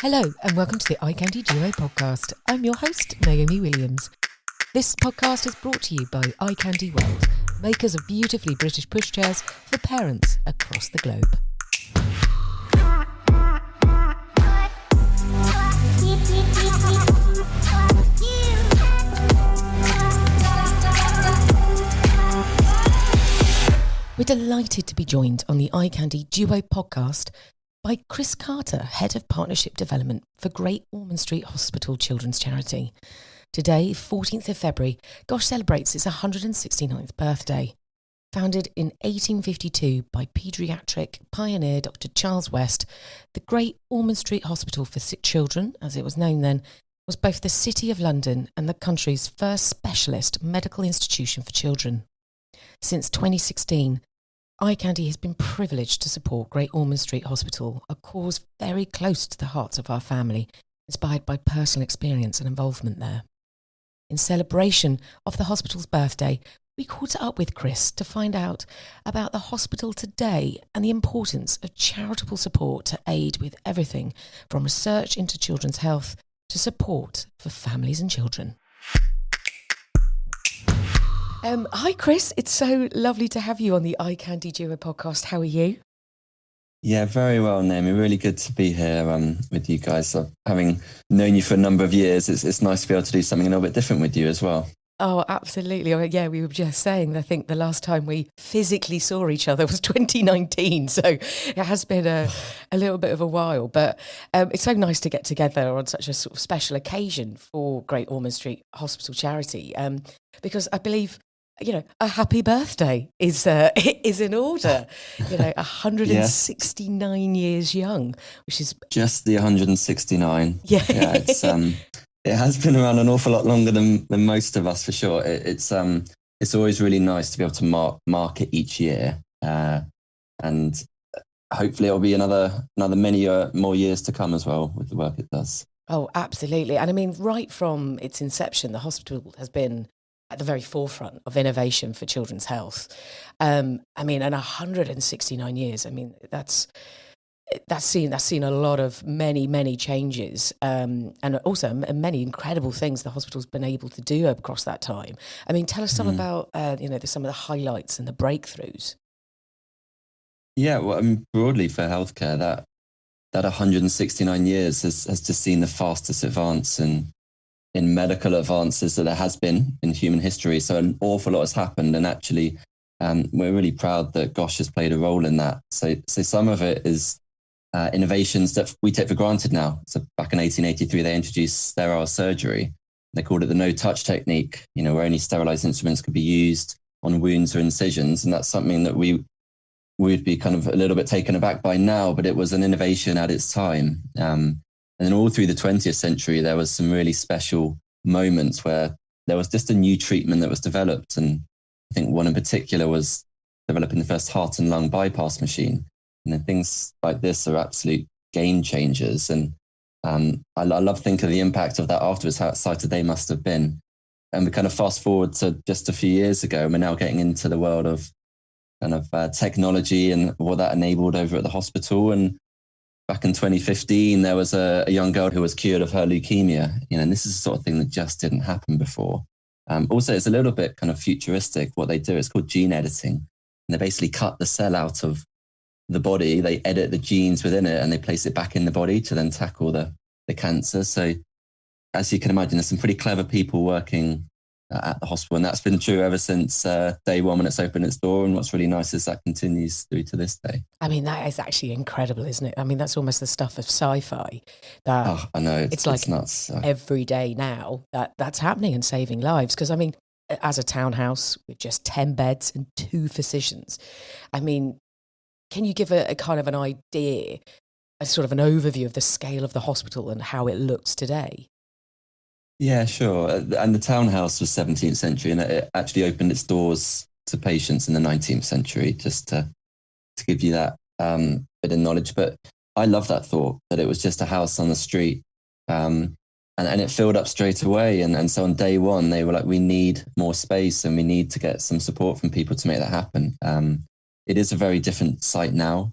Hello and welcome to the iCandy Duo podcast. I'm your host, Naomi Williams. This podcast is brought to you by iCandy World, makers of beautifully British pushchairs for parents across the globe. We're delighted to be joined on the iCandy Duo podcast by Chris Carter, Head of Partnership Development for Great Ormond Street Hospital Children's Charity. Today, 14th of February, Gosh celebrates its 169th birthday. Founded in 1852 by paediatric pioneer Dr. Charles West, the Great Ormond Street Hospital for Sick Children, as it was known then, was both the City of London and the country's first specialist medical institution for children. Since 2016, iCandy has been privileged to support Great Ormond Street Hospital, a cause very close to the hearts of our family, inspired by personal experience and involvement there. In celebration of the hospital's birthday, we caught up with Chris to find out about the hospital today and the importance of charitable support to aid with everything from research into children's health to support for families and children. Hi, Chris. It's so lovely to have you on the iCandy Duo podcast. How are you? Yeah, very well, Naomi. Really good to be here with you guys. Having known you for a number of years, it's nice to be able to do something a little bit different with you as well. Oh, absolutely. Yeah, we were just saying, I think the last time we physically saw each other was 2019. So it has been a little bit of a while, but it's so nice to get together on such a sort of special occasion for Great Ormond Street Hospital Charity, because I believe, a happy birthday is in order. 169 years young, which is just the 169. Yeah, it's it has been around an awful lot longer than most of us, for sure. It's always really nice to be able to mark it each year, and hopefully it'll be another many more years to come as well with the work it does. Oh, absolutely. And I mean, right from its inception, the hospital has been at the very forefront of innovation for children's health. And 169 years, that's seen a lot of many changes, and also many incredible things the hospital's been able to do across that time. I mean, tell us some about some of the highlights and the breakthroughs. Yeah, well, broadly for healthcare, that 169 years has just seen the fastest advance in medical advances that there has been in human history. So an awful lot has happened, and actually we're really proud that Gosh has played a role in that. So some of it is innovations that we take for granted now. So back in 1883, they introduced sterile surgery. They called it the no-touch technique, where only sterilized instruments could be used on wounds or incisions. And that's something that we would be kind of a little bit taken aback by now, but it was an innovation at its time. And then all through the 20th century, there was some really special moments where there was just a new treatment that was developed. And I think one in particular was developing the first heart and lung bypass machine. And then things like this are absolute game changers. And I love thinking of the impact of that afterwards, how excited they must have been. And we kind of fast forward to just a few years ago, and we're now getting into the world of kind of technology and what that enabled over at the hospital. And back in 2015, there was a young girl who was cured of her leukemia, and this is the sort of thing that just didn't happen before. Also, it's a little bit kind of futuristic. What they do is called gene editing. And they basically cut the cell out of the body, they edit the genes within it, and they place it back in the body to then tackle the cancer. So as you can imagine, there's some pretty clever people working at the hospital, and that's been true ever since day one when it's opened its door. And what's really nice is that continues through to this day. I mean, that is actually incredible, isn't it? I mean, that's almost the stuff of sci-fi. I know, it's like nuts. Every day now that's happening and saving lives. Because I mean, as a townhouse with just 10 beds and 2 physicians, I mean, can you give a kind of an idea, a sort of an overview of the scale of the hospital and how it looks today? Yeah, sure. And the townhouse was 17th century, and it actually opened its doors to patients in the 19th century, just to give you that bit of knowledge. But I love that thought, that it was just a house on the street, and it filled up straight away. And so on day one, they were like, we need more space and we need to get some support from people to make that happen. It is a very different site now.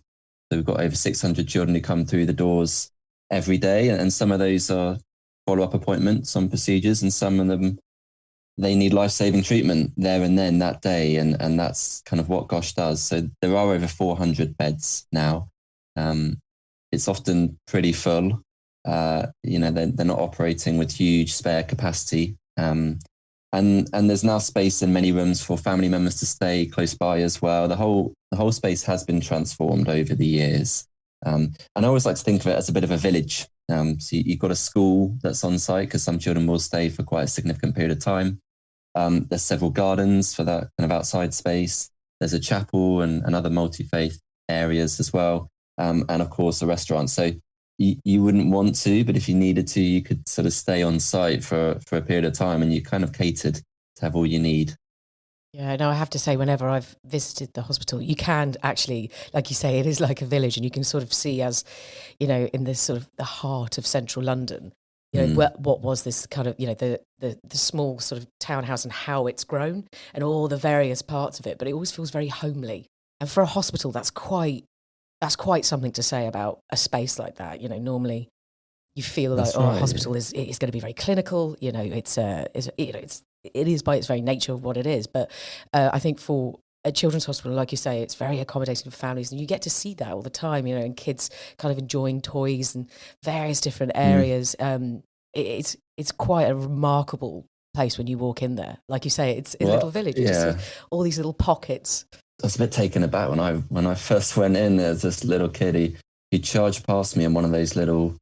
So we've got over 600 children who come through the doors every day. And some of those are follow-up appointments on procedures, and some of them, they need life-saving treatment there and then that day. And that's kind of what GOSH does. So there are over 400 beds now. It's often pretty full. They're not operating with huge spare capacity. And there's now space in many rooms for family members to stay close by as well. The whole space has been transformed over the years. And I always like to think of it as a bit of a village. So you've got a school that's on site, because some children will stay for quite a significant period of time. There's several gardens for that kind of outside space. There's a chapel and other multi-faith areas as well. And of course, a restaurant. So you wouldn't want to, but if you needed to, you could sort of stay on site for a period of time, and you kind of catered to have all you need. Yeah, no, I have to say, whenever I've visited the hospital, you can actually, like you say, it is like a village, and you can sort of see, as, in this sort of the heart of central London, what was this kind of, the small sort of townhouse, and how it's grown, and all the various parts of it. But it always feels very homely. And for a hospital, that's quite something to say about a space like that. Normally you feel like, a hospital is going to be very clinical. It is by its very nature of what it is. But I think for a children's hospital, like you say, it's very accommodating for families, and you get to see that all the time, and kids kind of enjoying toys and various different areas. It's quite a remarkable place when you walk in there. Like you say, it's a little village. You just see all these little pockets. I was a bit taken aback when I first went in. There's this little kid, he charged past me on one of those little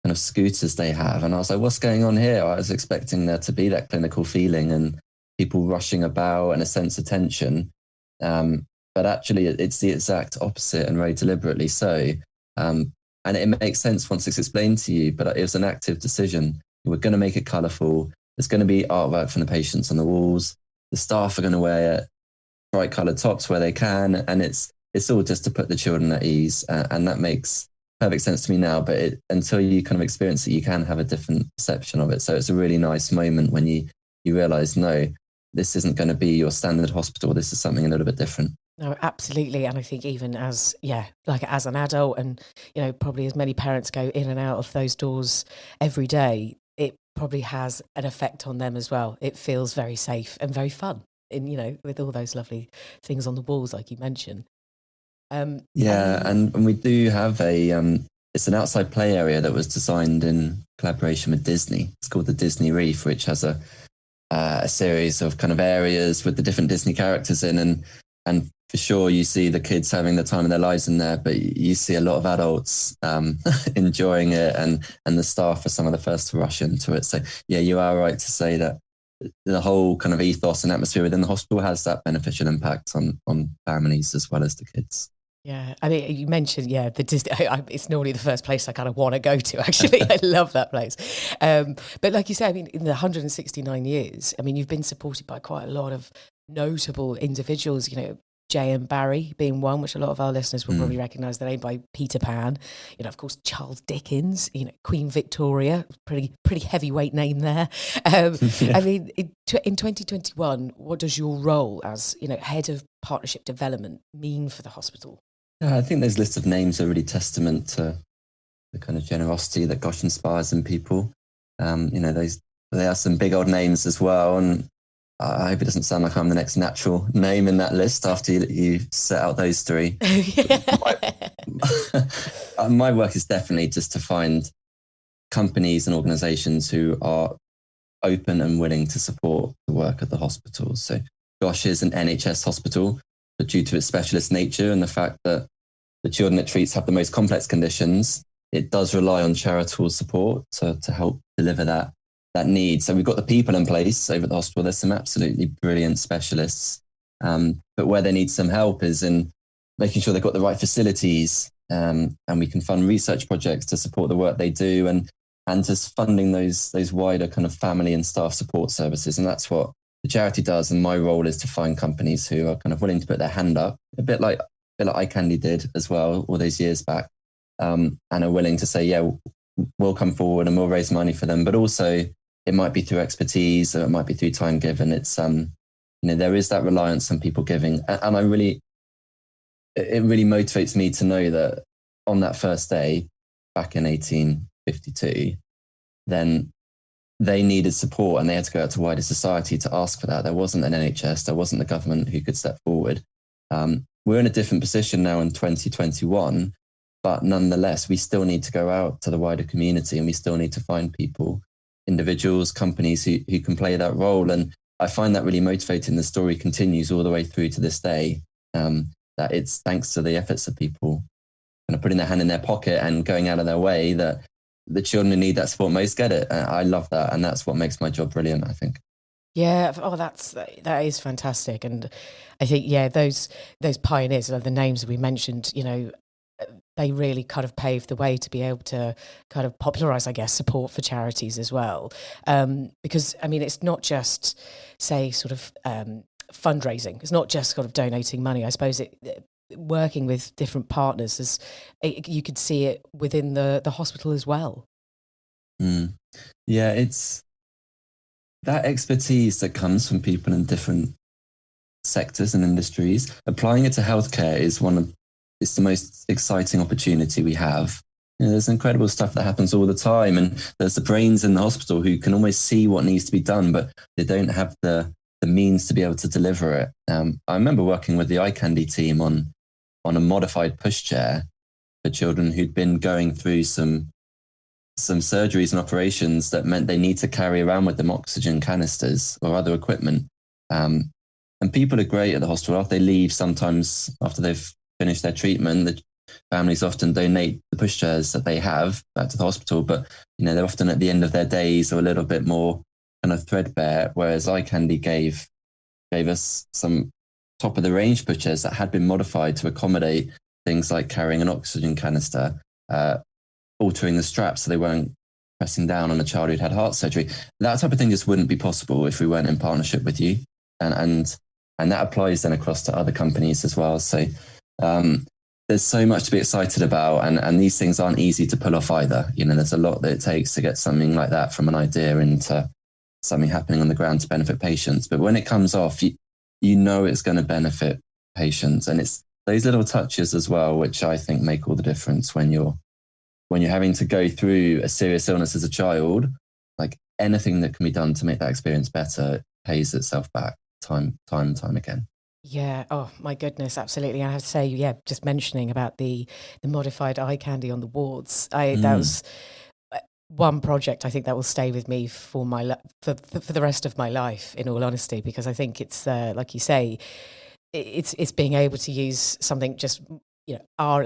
kind of scooters they have, and I was like, what's going on here? I was expecting there to be that clinical feeling and people rushing about and a sense of tension, but actually it's the exact opposite, and very deliberately so. And it makes sense once it's explained to you, but it was an active decision. We're going to make it colourful. There's going to be artwork from the patients on the walls. The staff are going to wear bright coloured tops where they can, and it's all just to put the children at ease, and that makes perfect sense to me now. But until you kind of experience it, you can have a different perception of it. So it's a really nice moment when you realise, no, this isn't going to be your standard hospital. This is something a little bit different. No, absolutely. And I think even as an adult, and probably as many parents go in and out of those doors every day, it probably has an effect on them as well. It feels very safe and very fun. With all those lovely things on the walls, like you mentioned. And we do have it's an outside play area that was designed in collaboration with Disney. It's called the Disney Reef, which has a series of kind of areas with the different Disney characters in, and for sure you see the kids having the time of their lives in there, but you see a lot of adults enjoying it, and the staff are some of the first to rush into it. So yeah, you are right to say that the whole kind of ethos and atmosphere within the hospital has that beneficial impact on families as well as the kids. Yeah, I mean, you mentioned, the Disney, it's normally the first place I kind of want to go to, actually. I love that place. But like you say, I mean, in the 169 years, I mean, you've been supported by quite a lot of notable individuals, J.M. Barrie being one, which a lot of our listeners will probably recognise the name by Peter Pan. Of course, Charles Dickens, Queen Victoria, pretty heavyweight name there. I mean, in 2021, what does your role as, head of partnership development mean for the hospital? Yeah, I think those lists of names are really testament to the kind of generosity that GOSH inspires in people. They are some big old names as well, and I hope it doesn't sound like I'm the next natural name in that list after you set out those three. My work is definitely just to find companies and organisations who are open and willing to support the work of the hospital. So GOSH is an NHS hospital, but due to its specialist nature and the fact that the children it treats have the most complex conditions, it does rely on charitable support to help deliver that need. So we've got the people in place over at the hospital. There's some absolutely brilliant specialists. But where they need some help is in making sure they've got the right facilities, and we can fund research projects to support the work they do, and just funding those wider kind of family and staff support services. And that's what the charity does. And my role is to find companies who are kind of willing to put their hand up, a bit like iCandy did as well all those years back, and are willing to say, yeah, we'll come forward and we'll raise money for them. But also it might be through expertise, or it might be through time given. It's there is that reliance on people giving, and it really motivates me to know that on that first day back in 52, then they needed support and they had to go out to wider society to ask for that. There wasn't an NHS, there wasn't the government who could step forward. We're in a different position now in 2021, but nonetheless, we still need to go out to the wider community and we still need to find people, individuals, companies who can play that role. And I find that really motivating. The story continues all the way through to this day, that it's thanks to the efforts of people kind of putting their hand in their pocket and going out of their way that the children who need that support most get it. I love that. And that's what makes my job brilliant, I think. Yeah, that is fantastic. And I think, yeah, those pioneers, the names that we mentioned, they really kind of paved the way to be able to kind of popularise, I guess, support for charities as well. Because, I mean, it's not just, say, sort of fundraising. It's not just sort of donating money. I suppose working with different partners, you could see it within the hospital as well. Yeah, it's that expertise that comes from people in different sectors and industries. Applying it to healthcare is it's the most exciting opportunity we have. There's incredible stuff that happens all the time, and there's the brains in the hospital who can almost see what needs to be done, but they don't have the means to be able to deliver it. I remember working with the iCandy team on a modified pushchair for children who'd been going through some surgeries and operations that meant they need to carry around with them oxygen canisters or other equipment. And people are great at the hospital. After they leave, sometimes after they've finished their treatment, the families often donate the pushchairs that they have back to the hospital, but they're often at the end of their days or a little bit more kind of threadbare, whereas iCandy gave us some top of the range pushchairs that had been modified to accommodate things like carrying an oxygen canister, altering the straps so they weren't pressing down on a child who'd had heart surgery. That type of thing just wouldn't be possible if we weren't in partnership with you. And that applies then across to other companies as well. So there's so much to be excited about, and these things aren't easy to pull off either. There's a lot that it takes to get something like that from an idea into something happening on the ground to benefit patients. But when it comes off, you know it's going to benefit patients. And it's those little touches as well, which I think make all the difference when you're having to go through a serious illness as a child. Like anything that can be done to make that experience better pays itself back time and time again. Yeah. Oh my goodness. Absolutely. And I have to say, yeah, just mentioning about the modified iCandy on the wards. That was one project I think that will stay with me for for the rest of my life, in all honesty, because I think it's like you say, it's being able to use something just our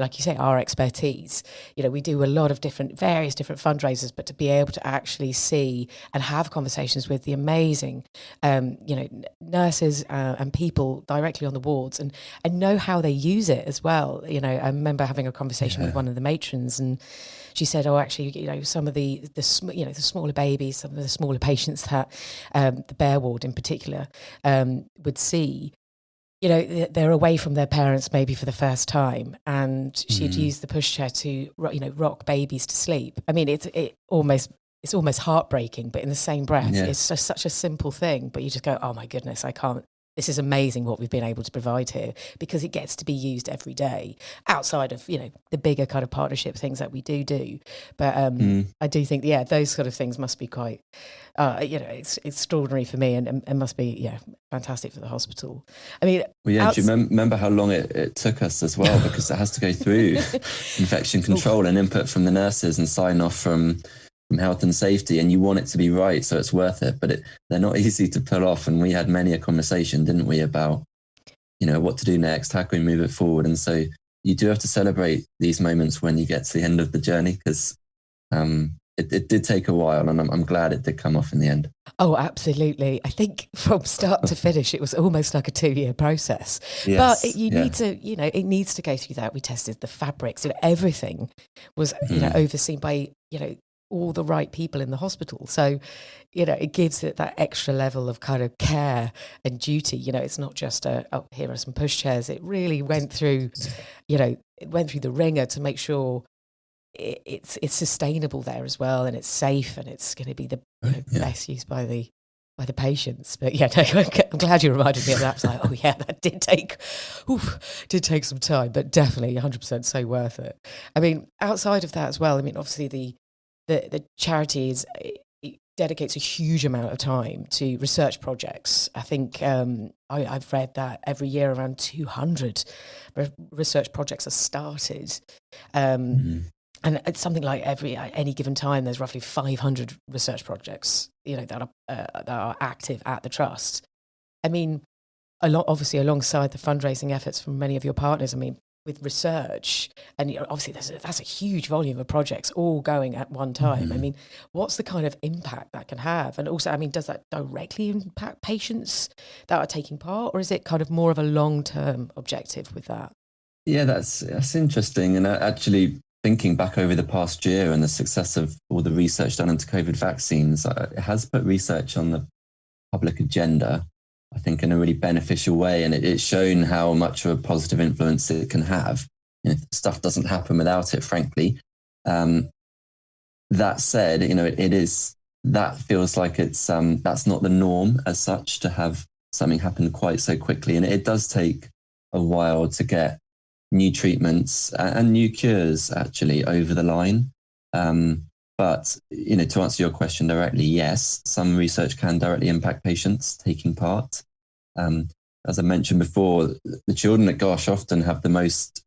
expertise. We do a lot of various different fundraisers, but to be able to actually see and have conversations with the amazing nurses and people directly on the wards and know how they use it as well. I remember having a conversation with one of the matrons, and she said, "Oh, actually, some of the smaller babies, some of the smaller patients that the Bear Ward in particular would see." They're away from their parents maybe for the first time, and she'd use the pushchair to, rock babies to sleep. I mean, it's almost heartbreaking, but in the same breath, it's just such a simple thing. But you just go, oh my goodness, I can't. This is amazing what we've been able to provide here, because it gets to be used every day outside of, the bigger kind of partnership things that we do. But I do think, those sort of things must be quite, it's extraordinary for me and must be, fantastic for the hospital. I mean, do you remember how long it took us as well? Because it has to go through infection control and input from the nurses and sign off from health and safety, and you want it to be right, so it's worth it. But they're not easy to pull off, and we had many a conversation, didn't we, about what to do next, how can we move it forward? And so you do have to celebrate these moments when you get to the end of the journey, because it did take a while, and I'm glad it did come off in the end. Oh, absolutely. I think from start to finish, it was almost like a 2-year process. Yes, but need to, it needs to go through that. We tested the fabrics, everything was, overseen by, all the right people in the hospital. So, it gives it that extra level of kind of care and duty. It's not just here are some pushchairs. It really went through, the ringer to make sure it's sustainable there as well, and it's safe, and it's going to be the best used by the patients. But I'm glad you reminded me of that. I was like, oh yeah, that did take some time, but definitely 100% so worth it. I mean, outside of that as well, I mean, obviously the charity it dedicates a huge amount of time to research projects. I think I've read that every year around 200 research projects are started. And it's something like at any given time, there's roughly 500 research projects, that are active at the trust. I mean, obviously alongside the fundraising efforts from many of your partners, I mean, with research, and obviously that's a huge volume of projects all going at one time. I mean, what's the kind of impact that can have? And also, I mean, does that directly impact patients that are taking part, or is it kind of more of a long-term objective with that? Yeah, that's interesting. And actually thinking back over the past year and the success of all the research done into COVID vaccines, it has put research on the public agenda, I think, in a really beneficial way. And it's shown how much of a positive influence it can have. Stuff doesn't happen without it, frankly. That said, that feels like that's not the norm as such, to have something happen quite so quickly. And it does take a while to get new treatments and new cures actually over the line. But, to answer your question directly, yes, some research can directly impact patients taking part. As I mentioned before, the children at GOSH often have the most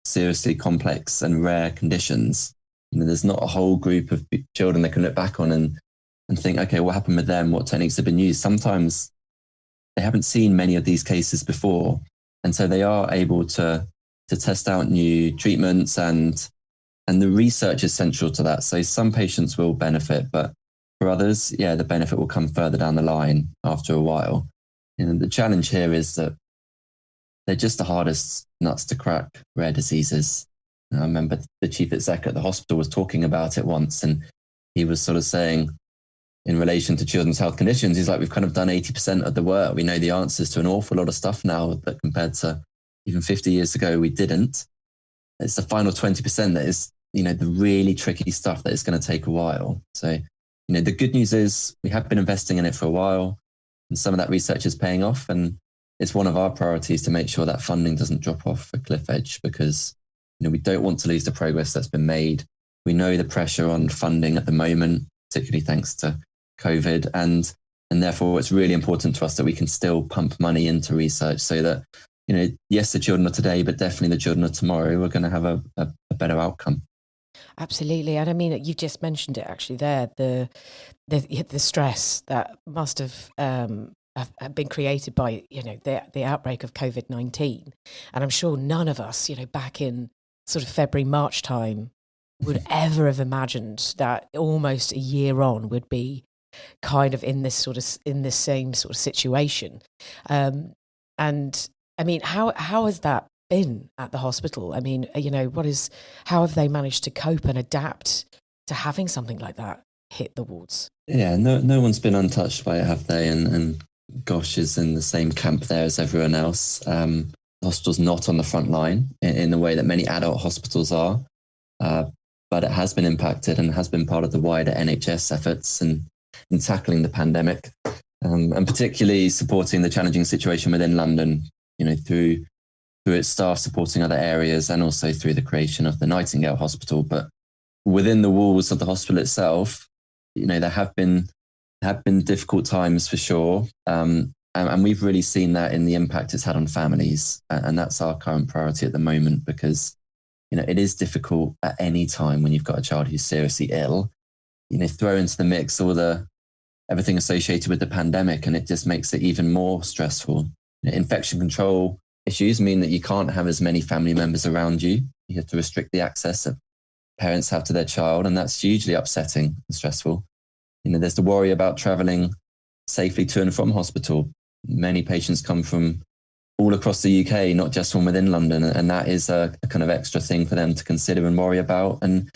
seriously complex and rare conditions. There's not a whole group of children they can look back on and think, okay, what happened with them? What techniques have been used? Sometimes they haven't seen many of these cases before. And so they are able to test out new treatments, and the research is central to that. So some patients will benefit, but for others, the benefit will come further down the line after a while. The challenge here is that they're just the hardest nuts to crack, rare diseases. I remember the chief exec at the hospital was talking about it once, and he was sort of saying, in relation to children's health conditions, he's like, we've kind of done 80% of the work. We know the answers to an awful lot of stuff now, but compared to even 50 years ago, we didn't. It's the final 20% that is, the really tricky stuff that is going to take a while. So, the good news is we have been investing in it for a while, and some of that research is paying off. And it's one of our priorities to make sure that funding doesn't drop off a cliff edge, because, we don't want to lose the progress that's been made. We know the pressure on funding at the moment, particularly thanks to COVID. And therefore, it's really important to us that we can still pump money into research so that, yes, the children of today, but definitely the children of tomorrow, we're going to have a better outcome. Absolutely. And I mean, you just mentioned it actually there, the stress that must have been created by, the outbreak of COVID-19. And I'm sure none of us, back in sort of February, March time would ever have imagined that almost a year on would be kind of in this same sort of situation. And I mean, how has that been at the hospital? I mean, how have they managed to cope and adapt to having something like that hit the wards? Yeah, no one's been untouched by it, have they? And GOSH is in the same camp there as everyone else. The hospital's not on the front line in the way that many adult hospitals are, but it has been impacted and has been part of the wider NHS efforts in tackling the pandemic, and particularly supporting the challenging situation within London, through its staff supporting other areas, and also through the creation of the Nightingale Hospital. But within the walls of the hospital itself, there have been difficult times for sure. And we've really seen that in the impact it's had on families. And that's our current priority at the moment, because, it is difficult at any time when you've got a child who's seriously ill, throw into the mix everything associated with the pandemic, and it just makes it even more stressful. Infection control issues mean that you can't have as many family members around you. You have to restrict the access that parents have to their child, and that's hugely upsetting and stressful. There's the worry about traveling safely to and from hospital. Many patients come from all across the UK, not just from within London, and that is a kind of extra thing for them to consider and worry about. And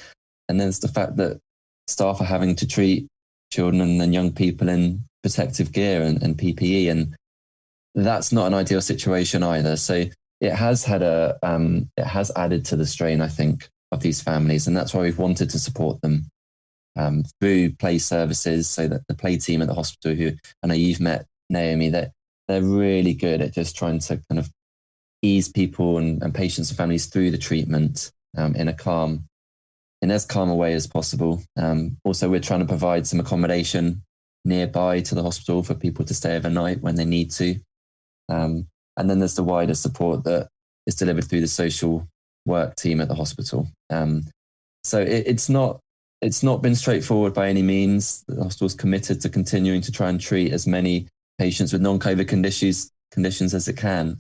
there's the fact that staff are having to treat children and young people in protective gear and PPE, and that's not an ideal situation either. So it has added to the strain, I think, of these families, and that's why we've wanted to support them through play services. So that the play team at the hospital, who I know you've met, Naomi, that they're really good at just trying to kind of ease people and patients and families through the treatment in a calm in as calm a way as possible. Also, we're trying to provide some accommodation nearby to the hospital for people to stay overnight when they need to. And then there's the wider support that is delivered through the social work team at the hospital. So it's not been straightforward by any means. The hospital's committed to continuing to try and treat as many patients with non-COVID conditions as it can.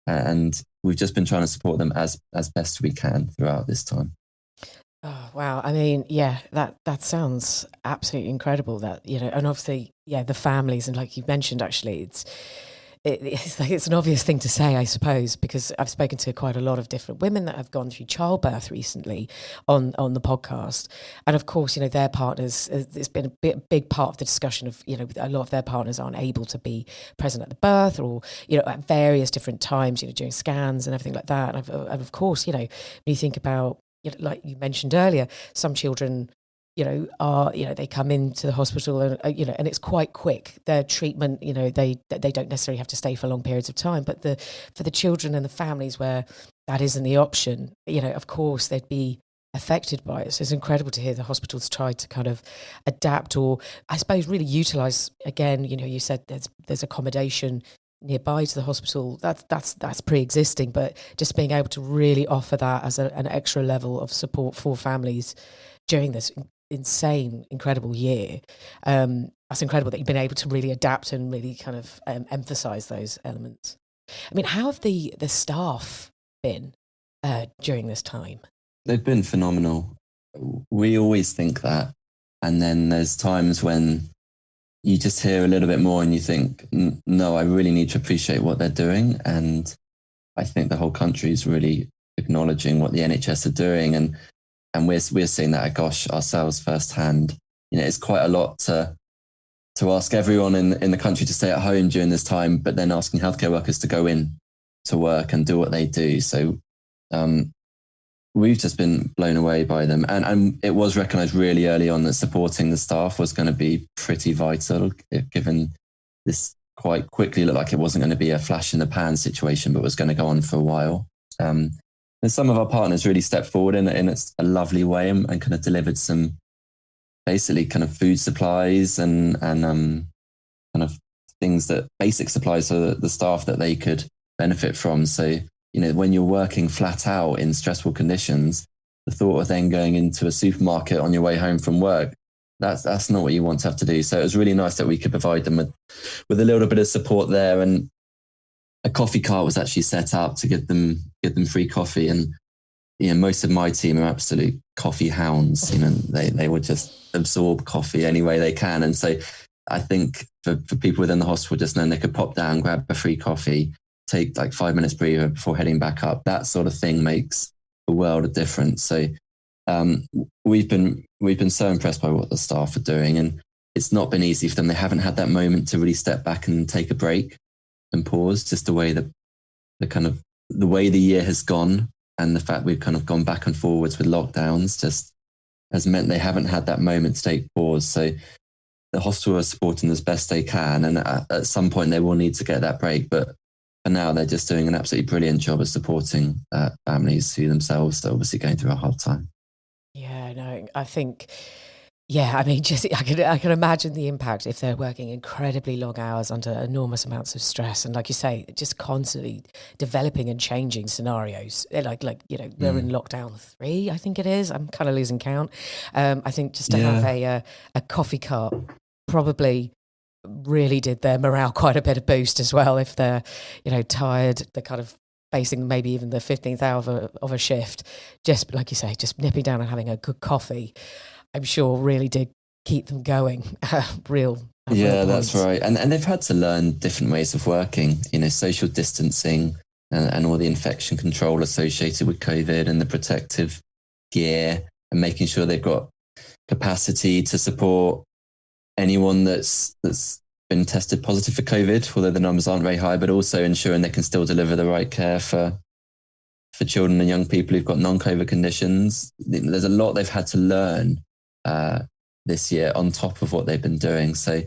And we've just been trying to support them as best we can throughout this time. Oh, wow. I mean, yeah, that sounds absolutely incredible that, and obviously, yeah, the families, and like you mentioned, actually, it's like, it's an obvious thing to say, I suppose, because I've spoken to quite a lot of different women that have gone through childbirth recently on the podcast. And of course, their partners, it's been a big part of the discussion of, a lot of their partners aren't able to be present at the birth, or, at various different times, during scans and everything like that. And of course, when you think about, like you mentioned earlier, some children, they come into the hospital and, and it's quite quick. Their treatment, they don't necessarily have to stay for long periods of time. But for the children and the families where that isn't the option, of course, they'd be affected by it. So it's incredible to hear the hospitals try to kind of adapt, or I suppose really utilise, again, you said there's accommodation nearby to the hospital. That's pre-existing, but just being able to really offer that as an extra level of support for families during this incredible year. That's incredible that you've been able to really adapt and really kind of emphasize those elements. I mean, how have the staff been during this time? They've been phenomenal. We always think that, and then there's times when you just hear a little bit more and you think, no, I really need to appreciate what they're doing. And I think the whole country is really acknowledging what the NHS are doing. And we're seeing that, gosh, ourselves firsthand. It's quite a lot to ask everyone in the country to stay at home during this time, but then asking healthcare workers to go in to work and do what they do. So we've just been blown away by them. And it was recognised really early on that supporting the staff was going to be pretty vital, given this quite quickly looked like it wasn't going to be a flash in the pan situation, but was going to go on for a while. And some of our partners really stepped forward in a lovely way and kind of delivered some basically kind of food supplies and kind of things, that basic supplies for the staff that they could benefit from. So, when you're working flat out in stressful conditions, the thought of then going into a supermarket on your way home from work, that's not what you want to have to do. So it was really nice that we could provide them with a little bit of support there. And a coffee cart was actually set up to get them free coffee. And most of my team are absolute coffee hounds. They would just absorb coffee any way they can. And so I think for people within the hospital, just knowing they could pop down, grab a free coffee, take like 5 minutes breather before heading back up, that sort of thing makes a world of difference. So we've been so impressed by what the staff are doing, and it's not been easy for them. They haven't had that moment to really step back and take a break and pause. Just the way the way the year has gone, and the fact we've kind of gone back and forwards with lockdowns just has meant they haven't had that moment to take pause. So the hospital are supporting as best they can, and at some point they will need to get that break. But for now, they're just doing an absolutely brilliant job of supporting families who themselves are obviously going through a hard time. Yeah, no, I think, yeah, I mean, just I can imagine the impact if they're working incredibly long hours under enormous amounts of stress, and like you say, just constantly developing and changing scenarios. Like we're in lockdown 3, I think it is. I'm kind of losing count. I think just to have a coffee cart probably really did their morale quite a bit of boost as well. If they're tired, they're kind of facing maybe even the 15th hour of a shift, just like you say, just nipping down and having a good coffee, I'm sure really did keep them going. Real that's right. And they've had to learn different ways of working, social distancing and all the infection control associated with COVID and the protective gear, and making sure they've got capacity to support anyone that's been tested positive for COVID, although the numbers aren't very high, but also ensuring they can still deliver the right care for children and young people who've got non-COVID conditions. There's a lot they've had to learn this year on top of what they've been doing. So,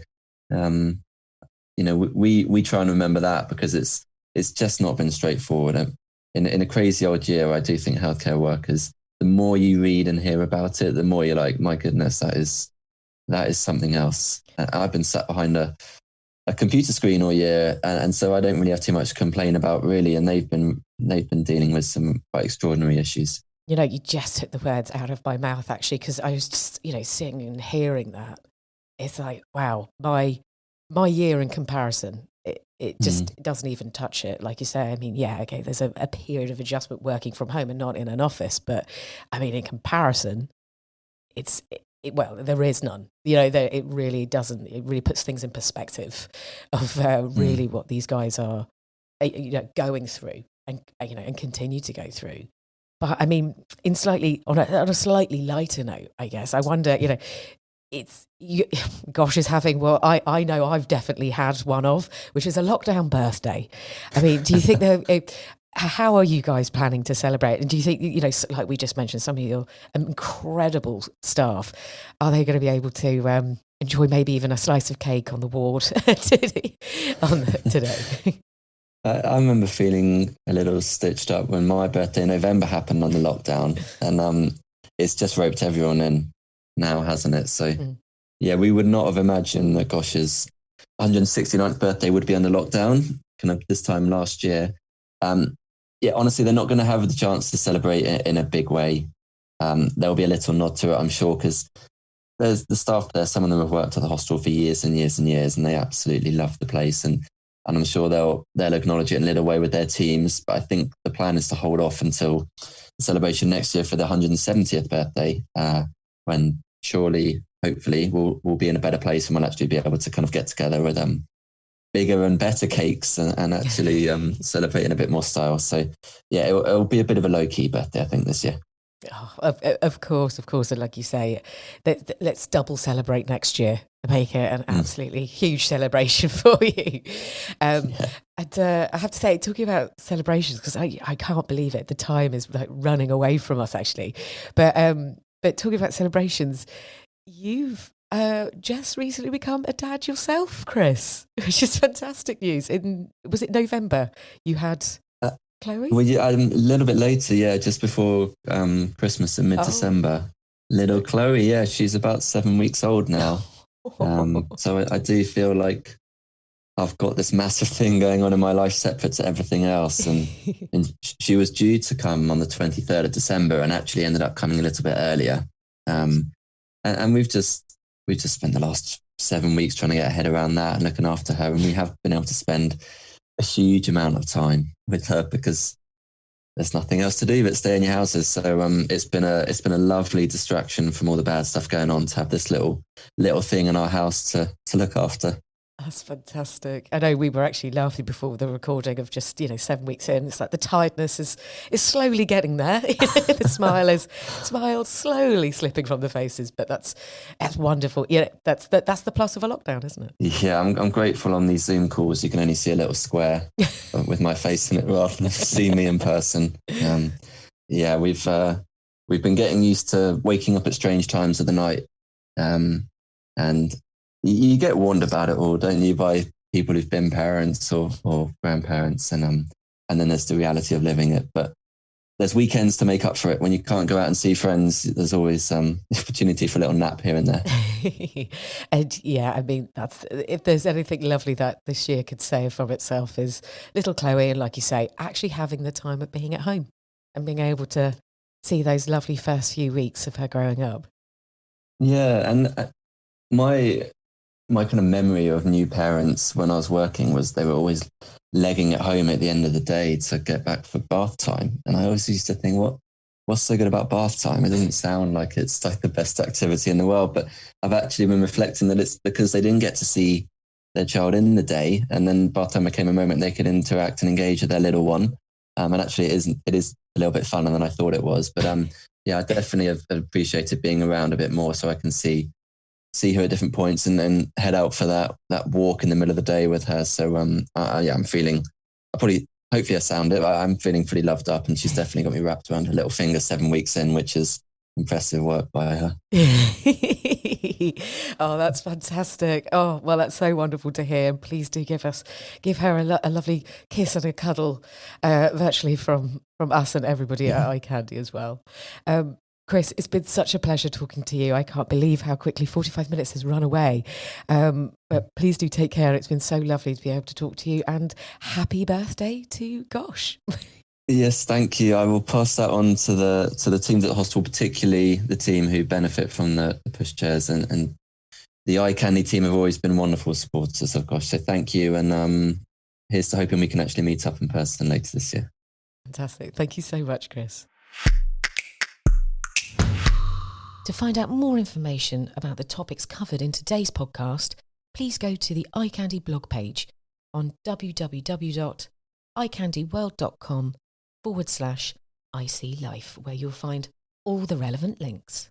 we try and remember that, because it's just not been straightforward. In a crazy old year, I do think healthcare workers the more you read and hear about it, the more you're like, my goodness, that is something else. I've been sat behind a computer screen all year, and so I don't really have too much to complain about, really. And they've been dealing with some quite extraordinary issues. You know, you just took the words out of my mouth, actually, because I was just, seeing and hearing that. It's like, wow, my year in comparison, it just doesn't even touch it. Like you say, I mean, yeah, okay, there's a period of adjustment working from home and not in an office, but I mean, in comparison, well, there is none. It really doesn't. It really puts things in perspective of really what these guys are, going through and continue to go through. But I mean, on a slightly lighter note, I guess I wonder. Gosh is having I know I've definitely had one of, which is a lockdown birthday. I mean, do you think how are you guys planning to celebrate? And do you think, like we just mentioned, some of your incredible staff, are they going to be able to enjoy maybe even a slice of cake on the ward today? I remember feeling a little stitched up when my birthday in November happened on the lockdown, and it's just roped everyone in now, hasn't it? So yeah, we would not have imagined that Gosh's 169th birthday would be under lockdown kind of this time last year. Yeah, honestly, they're not going to have the chance to celebrate it in a big way. There'll be a little nod to it, I'm sure, because there's the staff there. Some of them have worked at the hostel for years and years and years, and they absolutely love the place. And I'm sure they'll acknowledge it in a little way with their teams. But I think the plan is to hold off until the celebration next year for the 170th birthday, when surely, hopefully, we'll be in a better place and we'll actually be able to kind of get together with bigger and better cakes and actually celebrate in a bit more style. So yeah, it'll be a bit of a low-key birthday, I think, this year. Oh, of course. And like you say, let's double celebrate next year. Make it an absolutely huge celebration for you. And I have to say, talking about celebrations, because I can't believe it. The time is like running away from us, actually. But talking about celebrations, you've just recently become a dad yourself, Chris, which is fantastic news. Was it November you had Chloe? Well, yeah, a little bit later, yeah, just before Christmas in mid-December. Little Chloe, yeah, she's about 7 weeks old now. So I do feel like I've got this massive thing going on in my life separate to everything else. And she was due to come on the 23rd of December and actually ended up coming a little bit earlier. And we've just spent the last 7 weeks trying to get our head around that and looking after her. And we have been able to spend a huge amount of time with her because there's nothing else to do but stay in your houses. So it's been a lovely distraction from all the bad stuff going on to have this little thing in our house to look after. That's fantastic. I know we were actually laughing before the recording of just 7 weeks in. It's like the tiredness is slowly getting there. The smile slowly slipping from the faces, but that's wonderful. Yeah, that's the plus of a lockdown, isn't it? Yeah, I'm grateful on these Zoom calls. You can only see a little square with my face in it rather than see me in person. Yeah, we've been getting used to waking up at strange times of the night, and you get warned about it all, don't you, by people who've been parents or grandparents, and then there's the reality of living it. But there's weekends to make up for it. When you can't go out and see friends, there's always the opportunity for a little nap here and there. And yeah, I mean, if there's anything lovely that this year could say from itself is little Chloe, and like you say, actually having the time of being at home and being able to see those lovely first few weeks of her growing up. Yeah, and my kind of memory of new parents when I was working was they were always legging at home at the end of the day to get back for bath time. And I always used to think, what's so good about bath time? It doesn't sound like it's like the best activity in the world, but I've actually been reflecting that it's because they didn't get to see their child in the day. And then bath time became a moment they could interact and engage with their little one. And actually it is a little bit funner than I thought it was. But yeah, I definitely have appreciated being around a bit more so I can see her at different points and then head out for that walk in the middle of the day with her. So yeah, I'm feeling, hopefully I sound it, but I'm feeling pretty loved up, and she's definitely got me wrapped around her little finger 7 weeks in, which is impressive work by her. Oh, that's fantastic. Oh, well, that's so wonderful to hear. And please do give her a lovely kiss and a cuddle, virtually from us and everybody at iCandy as well. Chris, it's been such a pleasure talking to you. I can't believe how quickly 45 minutes has run away. But please do take care. It's been so lovely to be able to talk to you, and happy birthday to Gosh. Yes, thank you. I will pass that on to the teams at the hospital, particularly the team who benefit from the pushchairs, and the iCandy team have always been wonderful supporters of Gosh. So thank you, and here's to hoping we can actually meet up in person later this year. Fantastic. Thank you so much, Chris. To find out more information about the topics covered in today's podcast, please go to the iCandy blog page on www.icandyworld.com/ICLife, where you'll find all the relevant links.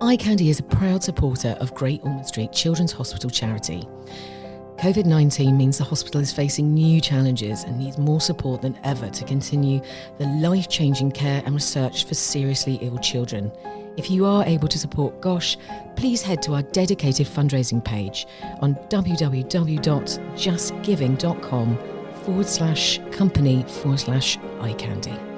iCandy is a proud supporter of Great Ormond Street Children's Hospital charity. COVID-19 means the hospital is facing new challenges and needs more support than ever to continue the life-changing care and research for seriously ill children. If you are able to support Gosh, please head to our dedicated fundraising page on www.justgiving.com/company/iCandy.